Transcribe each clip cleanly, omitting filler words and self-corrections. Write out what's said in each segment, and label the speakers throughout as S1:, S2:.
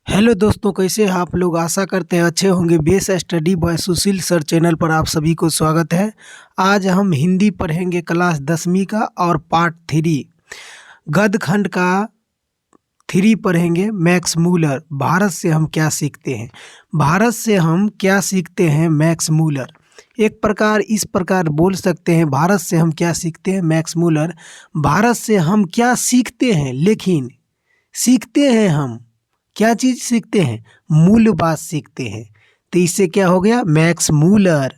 S1: Hello दोस्तों, कैसे हैं आप लोग। आशा करते हैं अच्छे होंगे। बेस स्टडी बाय सुशील सर चैनल पर आप सभी को स्वागत है। आज हम हिंदी पढ़ेंगे क्लास 10वीं का और पार्ट 3 गद्य खंड का 3 पढ़ेंगे। मैक्स मूलर, भारत से हम क्या सीखते हैं। भारत से हम क्या सीखते हैं, मैक्स मूलर। एक प्रकार इस प्रकार बोल सकते हैं, भारत से हम क्या सीखते हैं, मैक्स मूलर। भारत से हम क्या सीखते हैं, लेकिन सीखते हैं हम क्या चीज़ सीखते हैं, मूल बात सीखते हैं। तो इससे क्या हो गया, मैक्स मूलर।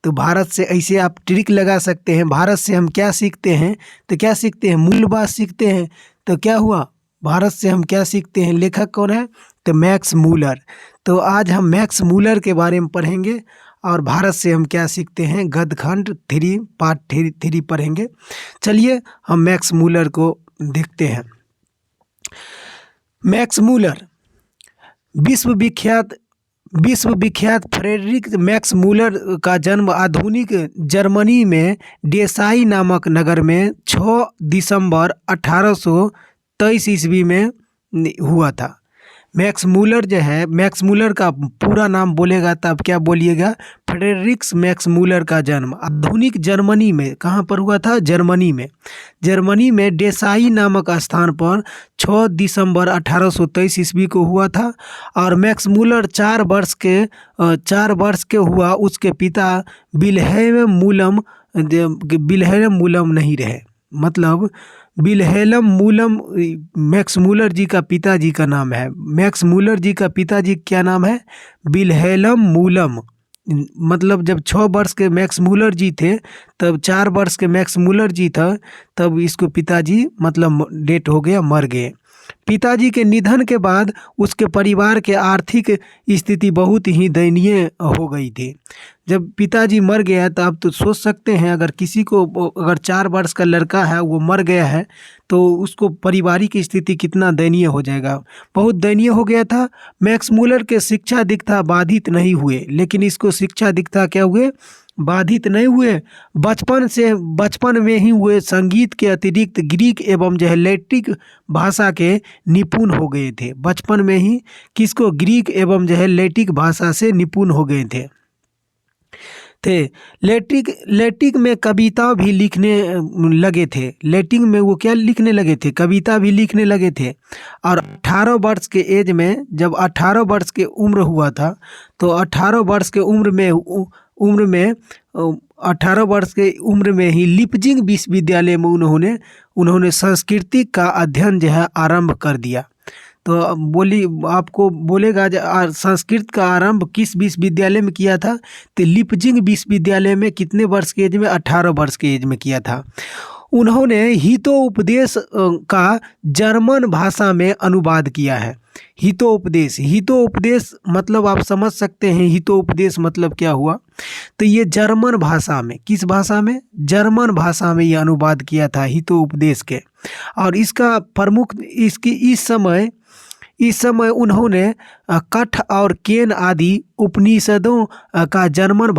S1: तो भारत से ऐसे आप ट्रिक लगा सकते हैं। भारत से हम क्या सीखते हैं, तो क्या सीखते हैं, मूल बात सीखते हैं। तो क्या हुआ, भारत से हम क्या सीखते हैं, लेखक कौन है, तो मैक्स मूलर। तो आज हम मैक्स मूलर के बारे में पढ़ेंगे और भारत से हम क्या सीखते हैं, गद्य खंड 3 पार्ट 3 पढ़ेंगे। चलिए हम मैक्स मूलर को देखते हैं। मैक्स मूलर विश्वविख्यात फ्रेडरिक मैक्स मूलर का जन्म आधुनिक जर्मनी में डेसाई नामक नगर में 6 दिसंबर 1823 ईस्वी में हुआ था। मैक्स मूलर जो है, मैक्स मूलर का पूरा नाम बोलेगा तब क्या बोलिएगा, फ्रेडरिक्स मैक्स मूलर का जन्म आधुनिक जर्मनी में, कहाँ पर हुआ था, जर्मनी में डेसाई नामक स्थान पर 6 दिसंबर 1823 ईस्वी को हुआ था। और मैक्स मूलर 4 वर्ष के हुआ उसके पिता विल्हेल्म मूलम नहीं रहे। मतलब विल्हेल्म मूलम मैक्स मूलर जी का पिताजी का नाम है। मैक्स मूलर जी का पिताजी क्या नाम है, विल्हेल्म मूलम। मतलब जब 6 वर्ष के मैक्स मूलर जी थे, तब 4 वर्ष के मैक्स मूलर जी था, तब इसको पिताजी मतलब डेट हो गया, मर गए। पिताजी के निधन के बाद उसके परिवार के आर्थिक स्थिति बहुत ही दयनीय हो गई थी। जब पिताजी मर गया तो आप तो सोच सकते हैं, अगर किसी को, अगर 4 वर्ष का लड़का है वो मर गया है तो उसको पारिवारिक स्थिति कितना दयनीय हो जाएगा, बहुत दयनीय हो गया था। मैक्स मूलर के शिक्षा दीक्षा बाधित नहीं हुए, लेकिन इसको शिक्षा दीक्षा क्या हुए, बाधित नहीं हुए। बचपन में ही हुए संगीत के अतिरिक्त ग्रीक एवं जो है लैटिन भाषा के निपुण हो गए थे। बचपन में ही किसको, ग्रीक एवं जो है लैटिन भाषा से निपुण हो गए थे। लैटिन में कविता भी लिखने लगे थे। लैटिन में वो क्या लिखने लगे थे, कविता भी लिखने लगे थे। और 18 वर्ष के एज में, जब 18 वर्ष के उम्र हुआ था, तो 18 वर्ष के उम्र में ही लिपजिंग विश्वविद्यालय में उन्होंने संस्कृति का अध्ययन जो है आरंभ कर दिया। तो आपको बोलेगा संस्कृत का आरंभ किस विश्वविद्यालय में किया था, तो लिपजिंग विश्वविद्यालय में कितने वर्ष के एज में, 18 वर्ष के एज में किया था। उन्होंने हितोपदेश का जर्मन भाषा में अनुवाद किया है। हितोपदेश मतलब आप समझ सकते हैं, हितोपदेश मतलब क्या हुआ। तो ये जर्मन भाषा में, किस भाषा में, जर्मन भाषा में ये अनुवाद किया था हितोपदेश के। और इसका प्रमुख इस समय उन्होंने कठ और केन आदि उपनिषदों का जर्मन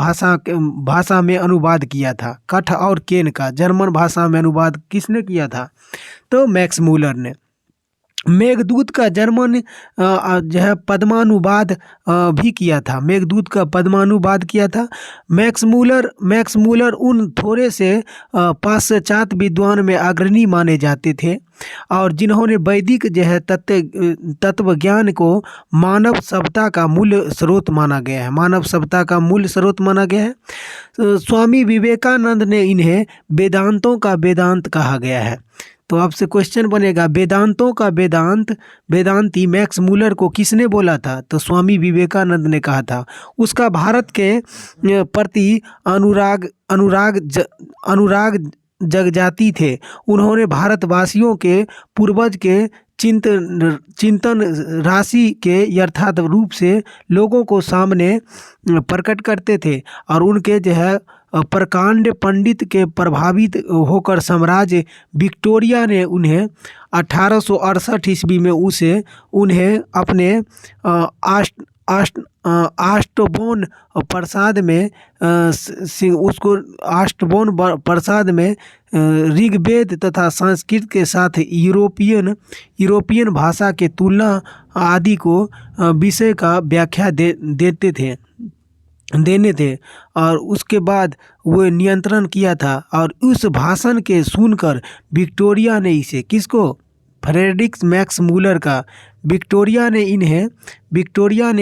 S1: भाषा में अनुवाद किया था। कठ और केन का जर्मन भाषा में अनुवाद किसने किया था, तो मैक्स मूलर ने। मेघदूत का जर्मन जो है पद्मानुवाद भी किया था। मेघदूत का पद्मानुवाद किया था। मैक्स मूलर उन थोड़े से पाश्चात्य विद्वान में अग्रणी माने जाते थे, और जिन्होंने वैदिक जो है तत्व ज्ञान को मानव सभ्यता का मूल स्रोत माना गया है। स्वामी विवेकानंद ने इन्हें वेदांतों का वेदांत कहा गया है। तो आपसे क्वेश्चन बनेगा, वेदांतों का वेदांती मैक्स मूलर को किसने बोला था, तो स्वामी विवेकानंद ने कहा था। उसका भारत के प्रति अनुराग जगजाती थे। उन्होंने भारतवासियों के पूर्वज के चिंतन राशि के यथार्थ रूप से लोगों को सामने प्रकट करते थे, और उनके जो है प्रकांड पंडित के प्रभावित होकर साम्राज्य विक्टोरिया ने उन्हें 1868 ईस्वी में उन्हें अपने आष्टभुवन प्रसाद में उसको आष्टभुवन प्रसाद में ऋग्वेद तथा संस्कृत के साथ यूरोपियन भाषा के तुलना आदि को विषय का व्याख्या देने थे और उसके बाद वो नियंत्रण किया था। और उस भाषण के सुनकर विक्टोरिया ने इसे किसको, फ्रेडरिक मैक्स मूलर का, विक्टोरिया ने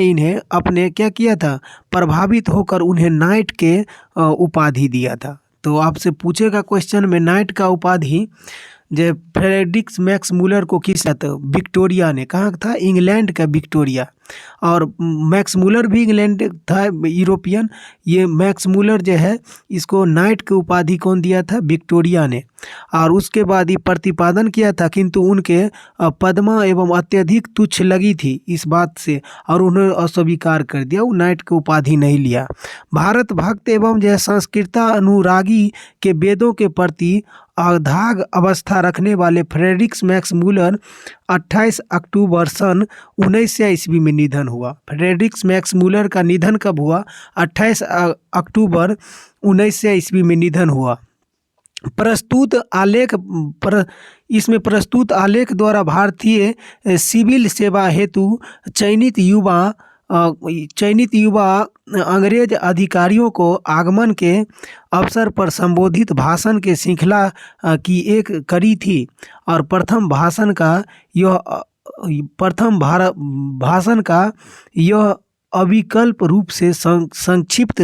S1: इन्हें अपने क्या किया था, प्रभावित होकर उन्हें नाइट के उपाधि दिया था। तो आपसे पूछेगा क्वेश्चन में नाइट का उपाधि जो फ्रेडरिक मैक्स मूलर को किस विक्टोरिया ने, कहाँ था, इंग्लैंड का विक्टोरिया। और मैक्स मूलर भी इंग्लैंड था, यूरोपियन। ये मैक्स मूलर जो है इसको नाइट की उपाधि कौन दिया था, विक्टोरिया ने। और उसके बाद ये प्रतिपादन किया था, किंतु उनके पद्मा एवं अत्यधिक तुच्छ लगी थी इस बात से और उन्होंने अस्वीकार कर दिया, वो नाइट की उपाधि नहीं लिया। भारत भक्त एवं जो है संस्कृता अनुरागी के वेदों के प्रति अगाध अवस्था रखने वाले फ्रेडरिक मैक्स मूलर 28 अक्टूबर सन 1900 ईस्वी में निधन हुआ। फ्रेडरिक मैक्स मूलर का निधन कब हुआ, 28 अक्टूबर 1900 ईस्वी में निधन हुआ। इसमें प्रस्तुत आलेख द्वारा भारतीय सिविल सेवा हेतु चयनित युवा अंग्रेज अधिकारियों को आगमन के अवसर पर संबोधित भाषण के श्रृंखला की एक कड़ी थी और प्रथम भाषण का यह अविकल्प रूप से संक्षिप्त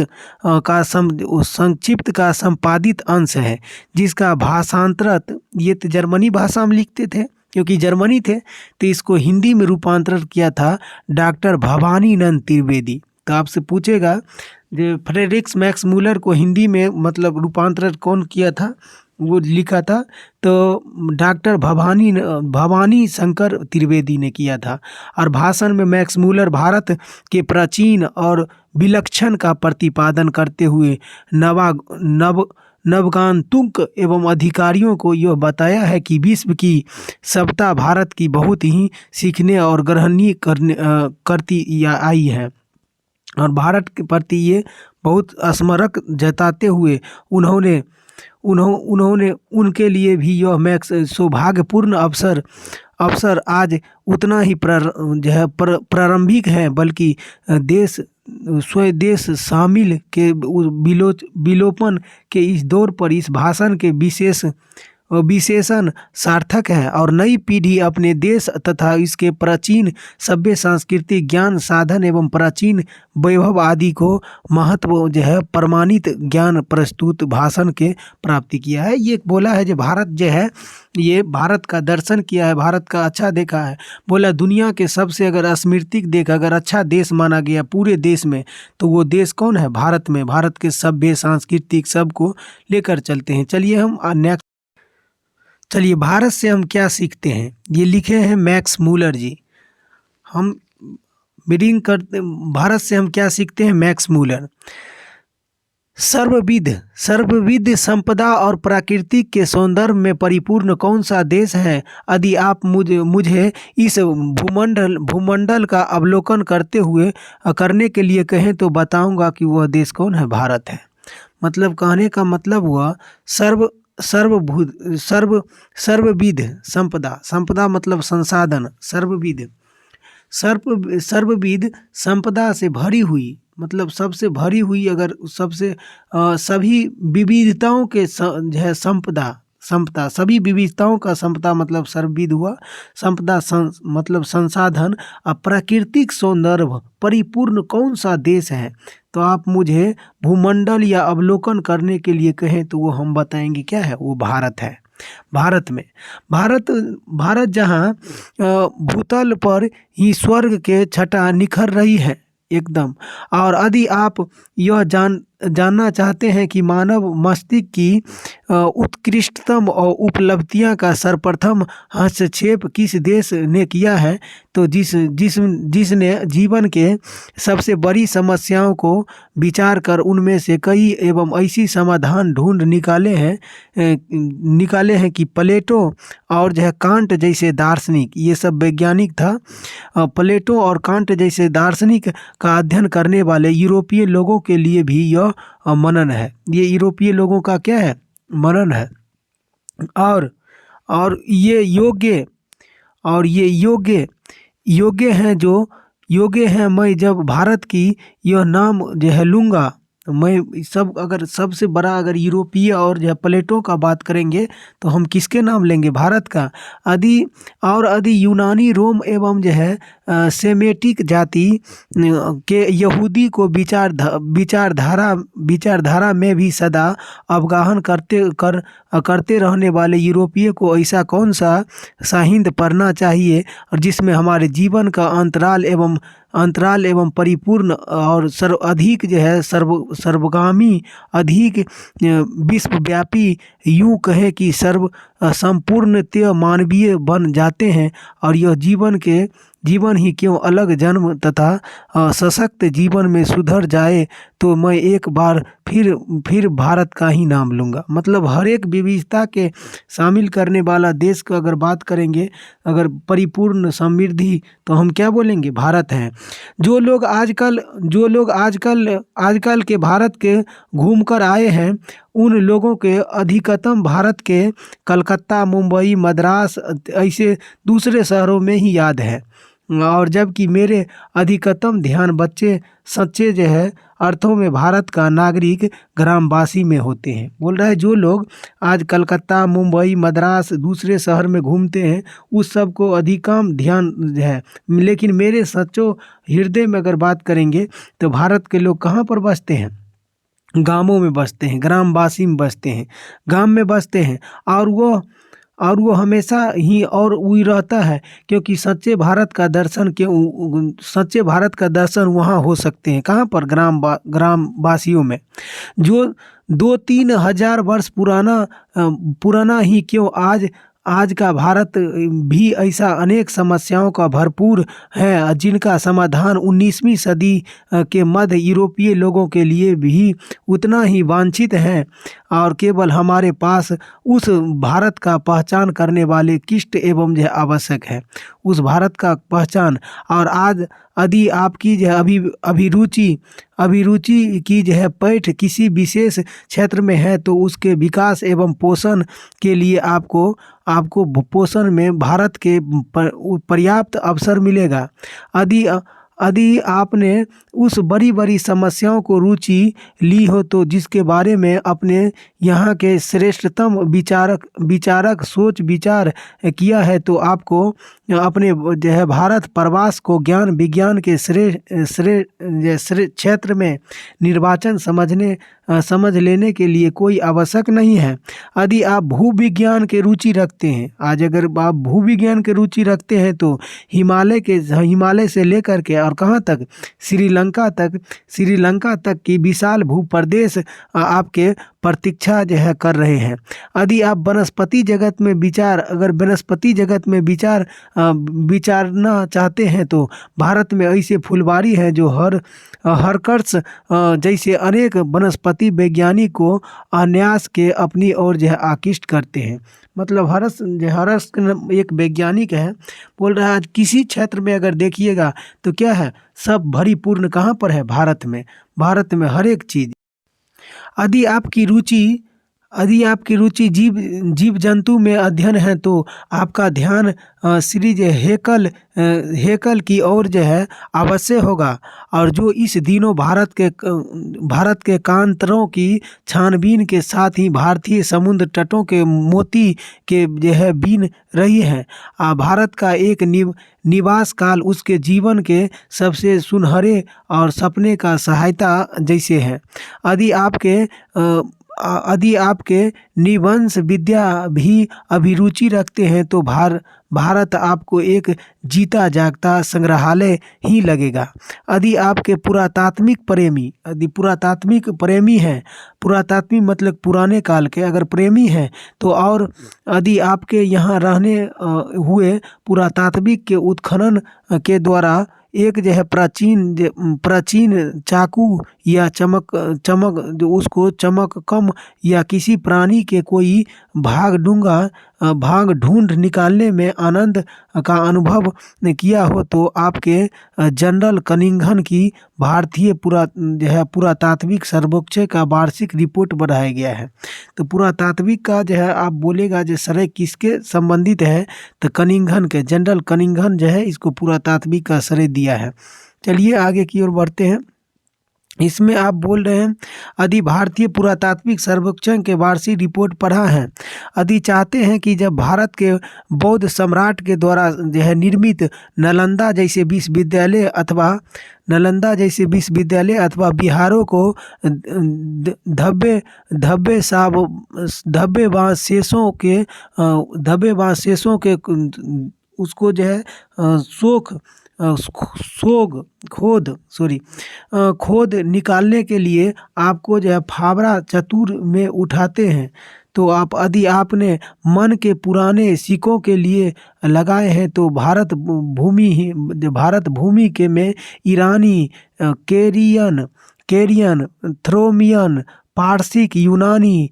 S1: का संपादित अंश है, जिसका भाषांतर ये तो जर्मनी भाषा में लिखते थे क्योंकि जर्मनी थे, तो इसको हिंदी में रूपांतरित किया था डॉक्टर भवानीनंद त्रिवेदी। तो आपसे पूछेगा जो फ्रेडरिक मैक्स मूलर को हिंदी में मतलब रूपांतरित कौन किया था, वो लिखा था तो डॉक्टर भवानी शंकर त्रिवेदी ने किया था। और भाषण में मैक्स मूलर भारत के प्राचीन और विलक्षण का प्रतिपादन करते हुए नवगंतुक एवं अधिकारियों को यह बताया है कि विश्व की सभ्यता भारत की बहुत ही सीखने और ग्रहणीय करती आई है और भारत के प्रति ये बहुत स्मारक जताते हुए उन्होंने उनके लिए भी यह मैक्स सौभाग्यपूर्ण अवसर आज उतना ही प्रारंभिक है, बल्कि स्वदेश शामिल के विलोपन के इस दौर पर इस भाषण के विशेषण सार्थक है और नई पीढ़ी अपने देश तथा इसके प्राचीन सभ्य सांस्कृतिक ज्ञान साधन एवं प्राचीन वैभव आदि को महत्व जो है प्रमाणित ज्ञान प्रस्तुत भाषण के प्राप्ति किया है। ये बोला है जो भारत जो है ये भारत का दर्शन किया है, भारत का अच्छा देखा है। बोला दुनिया के सबसे अगर स्मृतिक देखा अगर अच्छा देश माना गया पूरे देश में तो वो देश कौन है, भारत में। भारत के सभ्य सांस्कृतिक सब को लेकर चलते हैं। चलिए भारत से हम क्या सीखते हैं, ये लिखे हैं मैक्स मूलर जी। हम रीडिंग करते भारत से हम क्या सीखते हैं, मैक्स मूलर। सर्वविध संपदा और प्राकृतिक के सौंदर्य में परिपूर्ण कौन सा देश है। यदि आप मुझे इस भूमंडल का अवलोकन करने के लिए कहें तो बताऊंगा कि वह देश कौन है, भारत है। मतलब कहने का मतलब हुआ सर्वविध संपदा मतलब संसाधन, सर्वविध संपदा से भरी हुई मतलब सबसे भरी हुई, अगर सबसे सभी विविधताओं के है संपदा सभी विविधताओं का संपदा मतलब सर्वविध हुआ। संपदा मतलब संसाधन। प्राकृतिक सौंदर्य परिपूर्ण कौन सा देश है, तो आप मुझे भूमंडल या अवलोकन करने के लिए कहें तो वो हम बताएंगे क्या है, वो भारत है। भारत जहाँ भूतल पर ही स्वर्ग के छटा निखर रही है एकदम। और यदि आप यह जानना चाहते हैं कि मानव मस्तिष्क की उत्कृष्टतम और उपलब्धियां का सर्वप्रथम हस्तक्षेप किस देश ने किया है, तो जिसने जीवन के सबसे बड़ी समस्याओं को विचार कर उनमें से कई एवं ऐसी समाधान ढूंढ निकाले हैं कि प्लेटो और जो है कांट जैसे दार्शनिक, ये सब वैज्ञानिक था। प्लेटो और कांट जैसे दार्शनिक का अध्ययन करने वाले यूरोपीय लोगों के लिए भी यह मनन है। ये यूरोपीय लोगों का क्या है? मनन है। और ये योग्य हैं। मैं जब भारत की यह नाम जो है लूँगा, मैं सब अगर सबसे बड़ा अगर यूरोपीय और जो है प्लेटो का बात करेंगे तो हम किसके नाम लेंगे? भारत का। आदि यूनानी, रोम एवं जो है सेमेटिक जाति के यहूदी को विचारधारा में भी सदा अवगाहन करते रहने वाले यूरोपीय को ऐसा कौन सा साहित्य पढ़ना चाहिए और जिसमें हमारे जीवन का अंतराल एवं परिपूर्ण और अधिक जो है सर्वगामी, अधिक विश्वव्यापी, यूँ कहें कि संपूर्णतः मानवीय बन जाते हैं। और यह जीवन ही क्यों अलग जन्म तथा सशक्त जीवन में सुधर जाए, तो मैं एक बार फिर भारत का ही नाम लूँगा। मतलब हर एक विविधता के शामिल करने वाला देश का अगर बात करेंगे, अगर परिपूर्ण समृद्धि, तो हम क्या बोलेंगे? भारत हैं। जो लोग आजकल के भारत के घूम कर आए हैं, उन लोगों के अधिकतम भारत के कलकत्ता, मुंबई, मद्रास ऐसे दूसरे शहरों में ही याद है। और जबकि मेरे अधिकतम ध्यान बच्चे सच्चे जो है अर्थों में भारत का नागरिक ग्रामवासी में होते हैं। बोल रहा है जो लोग आज कलकत्ता, मुंबई, मद्रास दूसरे शहर में घूमते हैं, उस सब को अधिकतम ध्यान है। लेकिन मेरे सच्चो हृदय में अगर बात करेंगे तो भारत के लोग कहाँ पर बसते हैं? गांवों में बसते हैं, ग्रामवासी में बसते हैं, गांव में बसते हैं। और वो हमेशा ही और वही रहता है, क्योंकि सच्चे भारत का दर्शन वहाँ हो सकते हैं। कहाँ पर? ग्रामवासियों में। जो 2-3 हजार वर्ष पुराना ही क्यों, आज का भारत भी ऐसा अनेक समस्याओं का भरपूर है, जिनका समाधान 19वीं सदी के मध्य यूरोपीय लोगों के लिए भी उतना ही वांछित है। और केवल हमारे पास उस भारत का पहचान करने वाले किष्ट एवं जो आवश्यक है, उस भारत का पहचान। और आज यदि आपकी जो अभिरुचि की जो है पैठ किसी विशेष क्षेत्र में है, तो उसके विकास एवं पोषण के लिए आपको पोषण में भारत के पर्याप्त अवसर मिलेगा। यदि आपने उस बड़ी समस्याओं को रुचि ली हो, तो जिसके बारे में अपने यहाँ के श्रेष्ठतम विचारक सोच विचार किया है, तो आपको अपने जो है भारत प्रवास को ज्ञान विज्ञान के क्षेत्र में निर्वाचन समझ लेने के लिए कोई आवश्यक नहीं है। यदि आप भूविज्ञान के रुचि रखते हैं, आज अगर आप भूविज्ञान के रुचि रखते हैं, तो हिमालय से लेकर के और कहाँ तक? श्रीलंका तक की विशाल भूप्रदेश आपके प्रतीक्षा जो है कर रहे हैं। यदि आप वनस्पति जगत में विचारना चाहते हैं, तो भारत में ऐसे फुलवारी हैं जो हरकर्स जैसे अनेक वनस्पति वैज्ञानिक को अनायास के अपनी ओर जो है आकृष्ट करते हैं। मतलब हर्ष एक वैज्ञानिक है, बोल रहा है किसी क्षेत्र में अगर देखिएगा तो क्या है, सब भरीपूर्ण कहाँ पर है? भारत में हर एक चीज़। यदि आपकी रुचि जीव जंतु में अध्ययन है, तो आपका ध्यान सीरीज हेकल की ओर जो है अवश्य होगा। और जो इस दिनों भारत के कांतरों की छानबीन के साथ ही भारतीय समुद्र तटों के मोती के जो है बीन रही है। भारत का एक निवास काल उसके जीवन के सबसे सुनहरे और सपने का सहायता जैसे है। यदि आपके निवंश विद्या भी अभिरुचि रखते हैं, तो भारत आपको एक जीता जागता संग्रहालय ही लगेगा। यदि आपके पुरातात्विक प्रेमी हैं, पुरातात्विक मतलब पुराने काल के अगर प्रेमी हैं तो, और यदि आपके यहाँ रहने हुए पुरातात्विक के उत्खनन के द्वारा एक जो है प्राचीन चाकू या चमक जो उसको चमक कम या किसी प्राणी के कोई भाग ढूंढ निकालने में आनंद का अनुभव किया हो तो आपके जनरल कनिंघन की भारतीय पुरातात्विक सर्वेक्षण का वार्षिक रिपोर्ट बनाया गया है। तो पुरातात्विक का जो है आप बोलेगा जो सर किसके संबंधित है, तो कनिंघन के, जनरल कनिंघन जो है इसको पुरातात्विक का श्रेय दिया है। चलिए आगे की ओर बढ़ते हैं। इसमें आप बोल रहे हैं यदि भारतीय पुरातात्विक सर्वेक्षण के वार्षिक रिपोर्ट पढ़ा है, यदि चाहते हैं कि जब भारत के बौद्ध सम्राट के द्वारा जो है निर्मित नालंदा जैसे विश्वविद्यालय अथवा बिहारों को धब्बेबाशेषों के उसको जो है खोद निकालने के लिए आपको जो है फावड़ा चतुर में उठाते हैं, तो यदि आपने मन के पुराने सिक्कों के लिए लगाए हैं तो भारत भूमि के में ईरानी, केरियन, थ्रोमियन, पारसिक, यूनानी,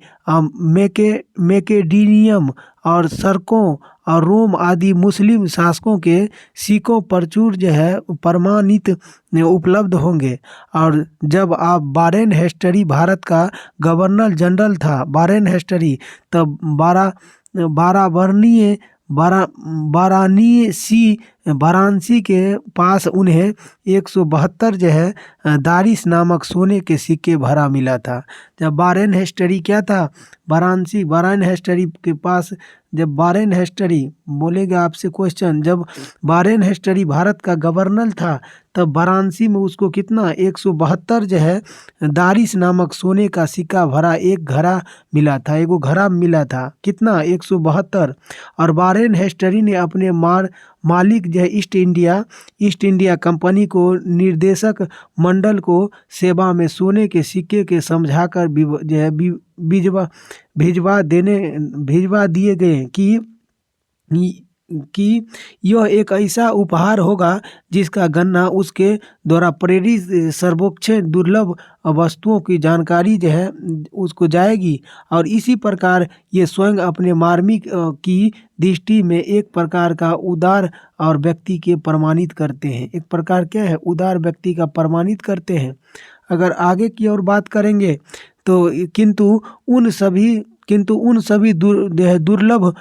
S1: मैकेडोनियन और सर्कों और रोम आदि मुस्लिम शासकों के सिक्कों प्रचुर जो है प्रमाणित उपलब्ध होंगे। और जब आप वारेन हेस्टरी भारत का गवर्नर जनरल था, वारेन हेस्टरी, तब वाराणसी के पास उन्हें 172 जो है दारिस नामक सोने के सिक्के भरा मिला था। जब वारेन हेस्टरी क्या था, वारेन हेस्टरी के पास, जब वारेन हेस्टरी बोलेगा आपसे क्वेश्चन, जब वारेन हेस्टरी भारत का गवर्नर था तब वाराणसी में उसको कितना 172 जो है दारिस नामक सोने का सिक्का भरा एक घड़ा मिला था, कितना 172। और वारेन हेस्टरी ने अपने मालिक जो है ईस्ट इंडिया कंपनी को निर्देशक मंडल को सेवा में सोने के सिक्के के समझाकर जो है भिजवा दिए गए कि यह एक ऐसा उपहार होगा जिसका गणना उसके द्वारा प्रेरित सर्वोच्च दुर्लभ वस्तुओं की जानकारी जो है उसको जाएगी। और इसी प्रकार ये स्वयं अपने मार्मिक की दृष्टि में एक प्रकार का उदार और व्यक्ति के प्रमाणित करते हैं। एक प्रकार क्या है, उदार व्यक्ति का प्रमाणित करते हैं। अगर आगे की ओर बात करेंगे तो किंतु उन सभी दुर्लभ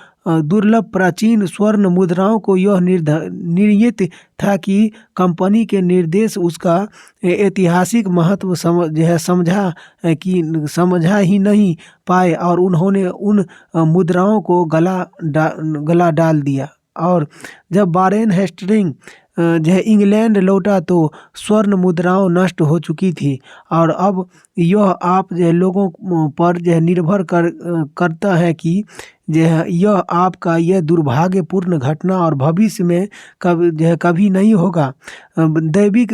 S1: प्राचीन स्वर्ण मुद्राओं को यह निर्णित था कि कंपनी के निर्देश उसका ऐतिहासिक महत्व समझा ही नहीं पाए और उन्होंने उन मुद्राओं को गला डाल दिया। और जब वारेन हेस्टिंग्स जो है इंग्लैंड लौटा तो स्वर्ण मुद्राओं नष्ट हो चुकी थी। और अब यह आप जो लोगों पर जो निर्भर करता है कि यह आपका यह दुर्भाग्यपूर्ण घटना और भविष्य में कभी नहीं होगा। दैविक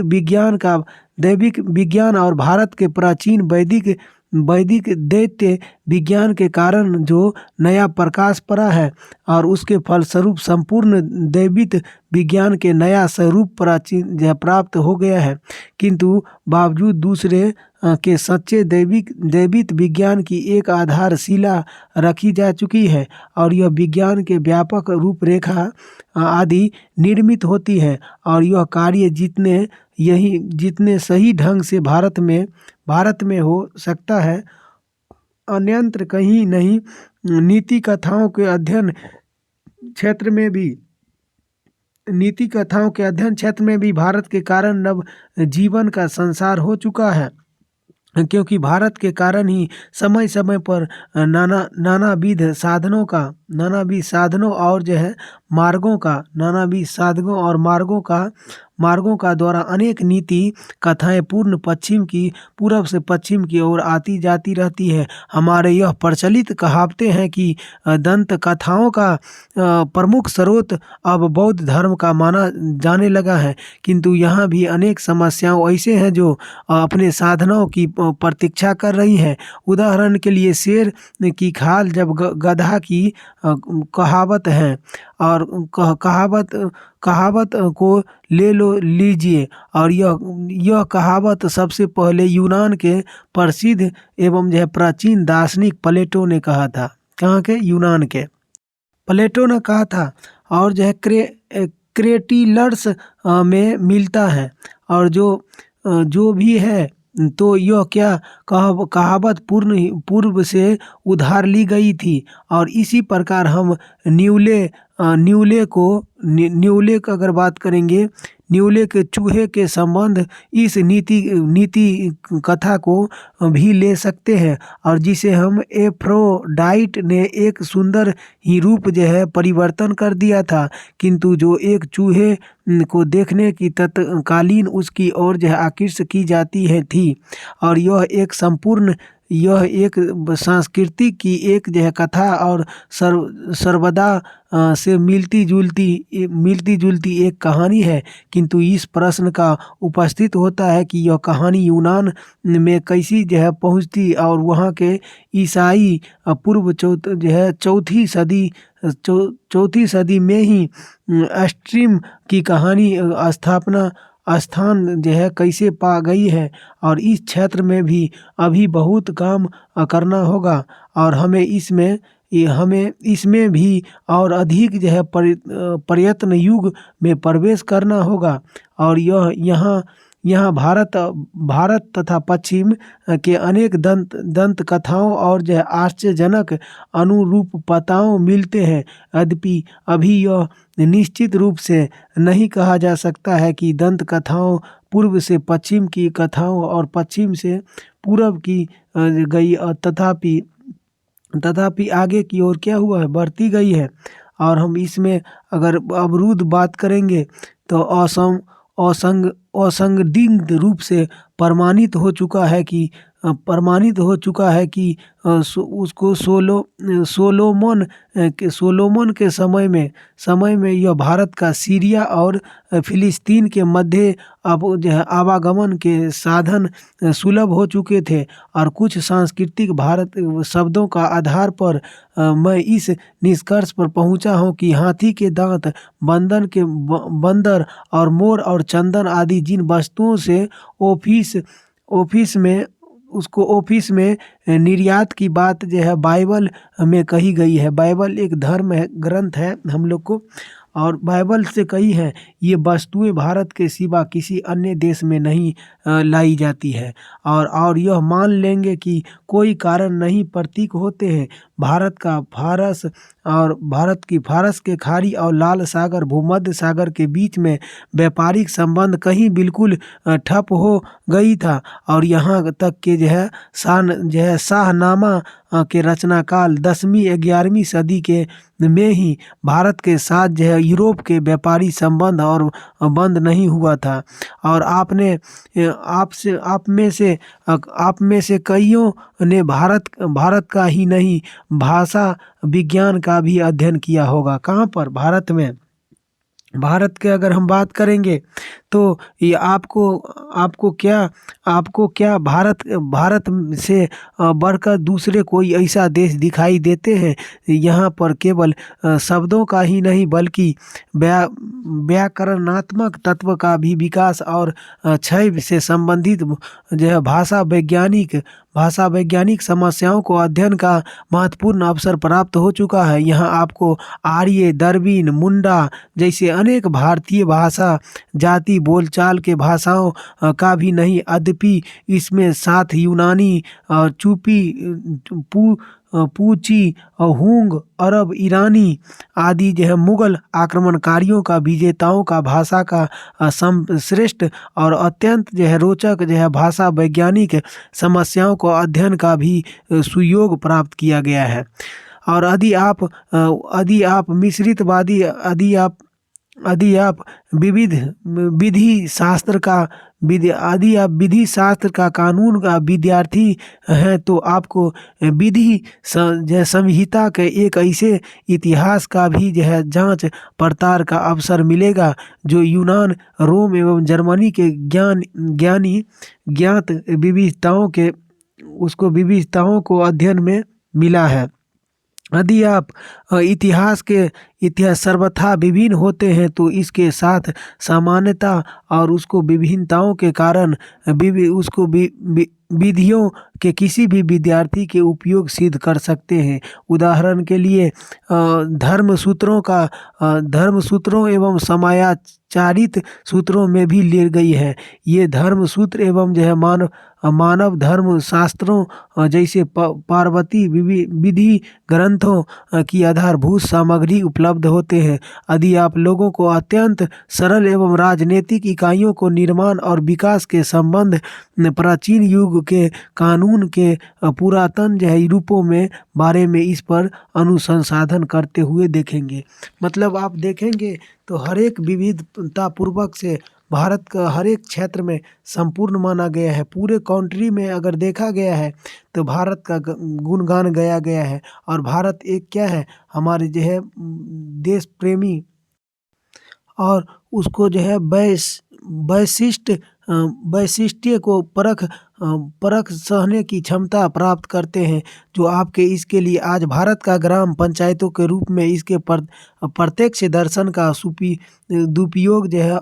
S1: विज्ञान और भारत के प्राचीन वैदिक दैत्य विज्ञान के कारण जो नया प्रकाश पड़ा है और उसके फलस्वरूप संपूर्ण दैविक विज्ञान के नया स्वरूप प्राप्त हो गया है, किंतु बावजूद दूसरे के सच्चे दैविक विज्ञान की एक आधारशिला रखी जा चुकी है और यह विज्ञान के व्यापक रूपरेखा आदि निर्मित होती है। और यह कार्य जितने सही ढंग से भारत में हो सकता है अन्यत्र कहीं नहीं। नीति कथाओं के अध्ययन क्षेत्र में भी भारत के कारण नव जीवन का संसार हो चुका है, क्योंकि भारत के कारण ही समय समय पर नानाविध साधनों और मार्गों का मार्गों का द्वारा अनेक नीति कथाएं पूरब से पश्चिम की ओर आती जाती रहती है। हमारे यह प्रचलित कहावतें हैं कि दंत कथाओं का प्रमुख स्रोत अब बौद्ध धर्म का माना जाने लगा है, किंतु यहाँ भी अनेक समस्याओं ऐसे हैं जो अपने साधनाओं की प्रतीक्षा कर रही हैं। उदाहरण के लिए शेर की खाल जब गधा की कहावत है, और कहावत को लीजिए। और यह कहावत सबसे पहले यूनान के प्रसिद्ध एवं जो है प्राचीन दार्शनिक प्लेटो ने कहा था। कहाँ के? यूनान के प्लेटो ने कहा था। और जो है क्रेटिलर्स में मिलता है। और जो भी है तो यह क्या कहावत पूर्व से उधार ली गई थी। और इसी प्रकार हम न्यूले का अगर बात करेंगे, न्यूले के चूहे के संबंध इस नीति कथा को भी ले सकते हैं, और जिसे हम एफ्रोडाइट ने एक सुंदर ही रूप जो है परिवर्तन कर दिया था, किंतु जो एक चूहे को देखने की तत्कालीन उसकी ओर जो है आकृष्ट की जाती है थी। और यह एक संस्कृति की एक जो है कथा और सर्वदा से मिलती जुलती एक कहानी है। किंतु इस प्रश्न का उपस्थित होता है कि यह कहानी यूनान में कैसी जो है पहुंचती, और वहाँ के ईसाई पूर्व चौथी सदी में ही स्ट्रीम की कहानी स्थान जो है कैसे पा गई है। और इस क्षेत्र में भी अभी बहुत काम करना होगा, और हमें इसमें भी और अधिक जो है प्रयत्न युग में प्रवेश करना होगा। और यहाँ भारत तथा पश्चिम के अनेक दंत कथाओं और जो है आश्चर्यजनक अनुरूपताओं मिलते हैं। यद्यपि अभी यह निश्चित रूप से नहीं कहा जा सकता है कि दंत कथाओं पूर्व से पश्चिम की कथाओं और पश्चिम से पूर्व की गई, तथापि आगे की ओर क्या हुआ है, बढ़ती गई है। और हम इसमें अगर अवरुद्ध बात करेंगे तो असंदिग्ध रूप से प्रमाणित हो चुका है कि उसको सोलोमन के समय में यह भारत का सीरिया और फिलिस्तीन के मध्य अब जो है आवागमन के साधन सुलभ हो चुके थे। और कुछ सांस्कृतिक भारत शब्दों का आधार पर मैं इस निष्कर्ष पर पहुंचा हूं कि हाथी के दांत, बंदर और मोर और चंदन आदि जिन वस्तुओं से ऑफिस में निर्यात की बात जो है बाइबल में कही गई है। बाइबल एक धर्म ग्रंथ है हम लोग को, और बाइबल से कही है ये वस्तुएं भारत के सिवा किसी अन्य देश में नहीं लाई जाती है। और यह मान लेंगे कि कोई कारण नहीं प्रतीक होते हैं। भारत की फारस के खाड़ी और लाल सागर भूमध्य सागर के बीच में व्यापारिक संबंध कहीं बिल्कुल ठप हो गई था। और यहाँ तक के जो है शाहनामा के रचना काल 10वीं-11वीं सदी के में ही भारत के साथ जो है यूरोप के व्यापारी संबंध और बंद नहीं हुआ था। और आप में से कईयों ने भारत का ही नहीं भाषा विज्ञान का भी अध्ययन किया होगा। कहाँ पर? भारत में। भारत के अगर हम बात करेंगे तो ये आपको क्या भारत से बढ़कर दूसरे कोई ऐसा देश दिखाई देते हैं? यहाँ पर केवल शब्दों का ही नहीं बल्कि व्याकरणात्मक तत्व का भी विकास और क्षय से संबंधित जो है भाषा वैज्ञानिक समस्याओं को अध्ययन का महत्वपूर्ण अवसर प्राप्त हो चुका है। यहाँ आपको आर्य, द्रविड़, मुंडा जैसे अनेक भारतीय भाषा जाति बोलचाल के भाषाओं का भी नहीं, यद्यपि इसमें साथ यूनानी, पूची, हुंग, अरब, ईरानी आदि जो है मुगल आक्रमणकारियों का विजेताओं का भाषा का श्रेष्ठ और अत्यंत जो है रोचक जो है भाषा वैज्ञानिक समस्याओं को अध्ययन का भी सुयोग प्राप्त किया गया है। और यदि आप यदि आप विविध विधि शास्त्र का यदि आप विधि शास्त्र का कानून का विद्यार्थी हैं तो आपको विधि संहिता के एक ऐसे इतिहास का भी जो है जांच पड़ताल का अवसर मिलेगा जो यूनान, रोम एवं जर्मनी के ज्ञात विविधताओं को अध्ययन में मिला है। यदि आप इतिहास सर्वथा विभिन्न होते हैं तो इसके साथ सामान्यता और उसको विभिन्नताओं के कारण विधियों के किसी भी विद्यार्थी के उपयोग सिद्ध कर सकते हैं। उदाहरण के लिए धर्म सूत्रों एवं समायाचारित सूत्रों में भी ले गई है। ये धर्म सूत्र एवं जो है मानव धर्म शास्त्रों जैसे पार्वती विधि ग्रंथों की आधारभूत सामग्री उपलब्ध होते हैं। यदि आप लोगों को अत्यंत सरल एवं राजनीतिक इकाइयों को निर्माण और विकास के संबंध प्राचीन युग के कानून के पुरातन जो है रूपों में बारे में इस पर अनुसंधान करते हुए देखेंगे। मतलब आप देखेंगे तो हर एक विविधता पूर्वक से भारत का हर एक क्षेत्र में संपूर्ण माना गया है। पूरे कंट्री में अगर देखा गया है तो भारत का गुणगान गाया गया है। और भारत एक क्या है, हमारे जो है देश प्रेमी और उसको जो है वैशिष्ट्य को परख सहने की क्षमता प्राप्त करते हैं, जो आपके इसके लिए आज भारत का ग्राम पंचायतों के रूप में इसके प्रत्यक्ष दर्शन का दुरुपयोग जो है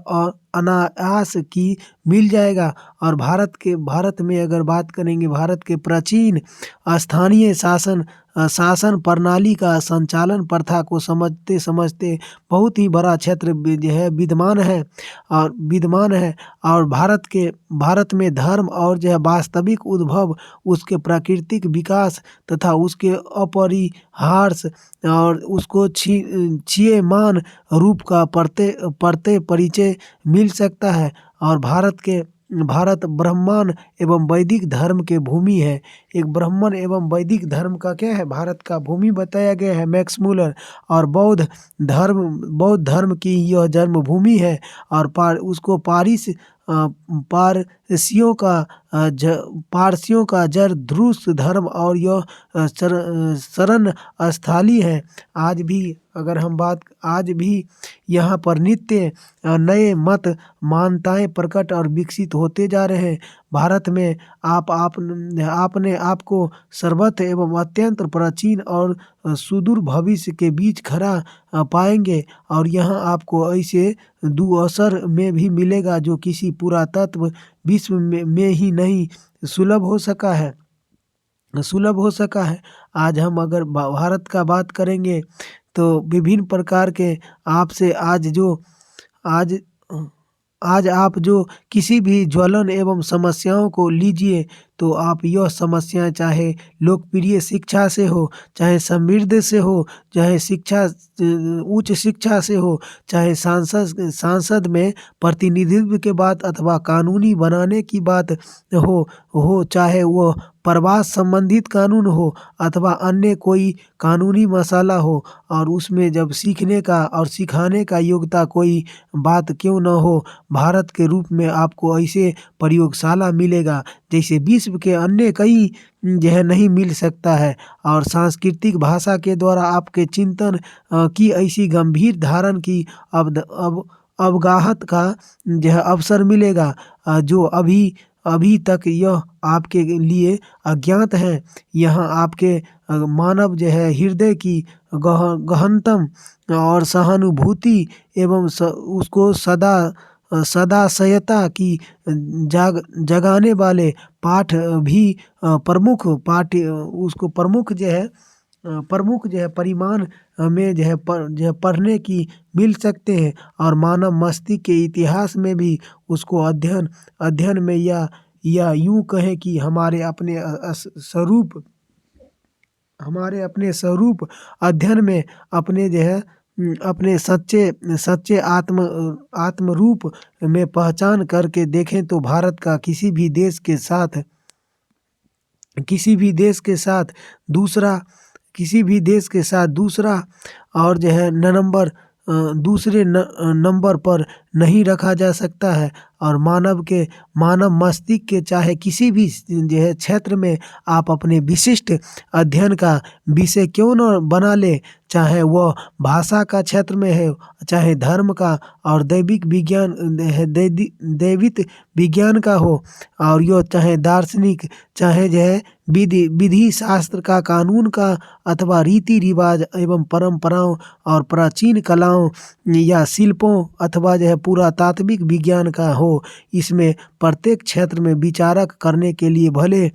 S1: अनायास की मिल जाएगा। और भारत में अगर बात करेंगे, भारत के प्राचीन स्थानीय शासन प्रणाली का संचालन प्रथा को समझते बहुत ही बड़ा क्षेत्र जो है विद्यमान है। और भारत में धर्म और जो है वास्तविक उद्भव, उसके प्राकृतिक विकास तथा उसके अपरिहार्य और उसको क्षीयमान रूप का पड़ते परिचय मिल सकता है। और भारत ब्राह्मण एवं वैदिक धर्म के भूमि है। एक ब्राह्मण एवं वैदिक धर्म का क्या है, भारत का भूमि बताया गया है मैक्स मूलर। और बौद्ध धर्म की यह जन्मभूमि है। और पारसियों का जड़ ध्रुस धर्म और यह शरण स्थली है। आज भी यहाँ पर नित्य नए मत मान्यताएं प्रकट और विकसित होते जा रहे हैं। भारत में आपने आपको सर्वत्र एवं अत्यंत प्राचीन और सुदूर भविष्य के बीच खड़ा पाएंगे। और यहाँ आपको ऐसे दुअवसर में भी मिलेगा जो किसी पुरातत्व विश्व में ही नहीं सुलभ हो सका है। आज हम अगर भारत का बात करेंगे तो विभिन्न प्रकार के आज आप जो किसी भी ज्वलन एवं समस्याओं को लीजिए तो आप यह समस्याएं चाहे लोकप्रिय शिक्षा से हो, चाहे समृद्ध से हो, चाहे उच्च शिक्षा से हो, चाहे सांसद में प्रतिनिधित्व के बात अथवा कानूनी बनाने की बात हो, चाहे वो प्रवास संबंधित कानून हो अथवा अन्य कोई कानूनी मसाला हो, और उसमें जब सीखने का और सिखाने का योग्यता कोई बात क्यों न हो, भारत के रूप में आपको ऐसे प्रयोगशाला मिलेगा जैसे विश्व के अन्य कई जो है नहीं मिल सकता है। और सांस्कृतिक भाषा के द्वारा आपके चिंतन की ऐसी गंभीर धारण की अवगाहत का जो है अवसर मिलेगा जो अभी तक यह आपके लिए अज्ञात है। यहाँ आपके मानव जो है हृदय की गहनतम और सहानुभूति एवं उसको सदाशयता की जगाने वाले पाठ भी प्रमुख जो है परिमाण में जो है पढ़ने की मिल सकते हैं। और मानव मस्तिष्क के इतिहास में भी उसको अध्ययन में या यूं कहें कि हमारे अपने स्वरूप अध्ययन में अपने जो है अपने सच्चे आत्म रूप में पहचान करके देखें तो भारत का किसी भी देश के साथ दूसरा और जो है नंबर पर नहीं रखा जा सकता है। और मानव मस्तिष्क के चाहे किसी भी जो है क्षेत्र में आप अपने विशिष्ट अध्ययन का विषय क्यों न बना ले, चाहे वह भाषा का क्षेत्र में है, चाहे धर्म का और दैविक विज्ञान का हो, और यह चाहे दार्शनिक, चाहे जो है विधि शास्त्र का, कानून का, अथवा रीति रिवाज एवं परंपराओं और प्राचीन कलाओं या शिल्पों, अथवा जो है पुरातात्विक विज्ञान का हो, इसमें प्रत्येक क्षेत्र में विचारक करने के लिए भले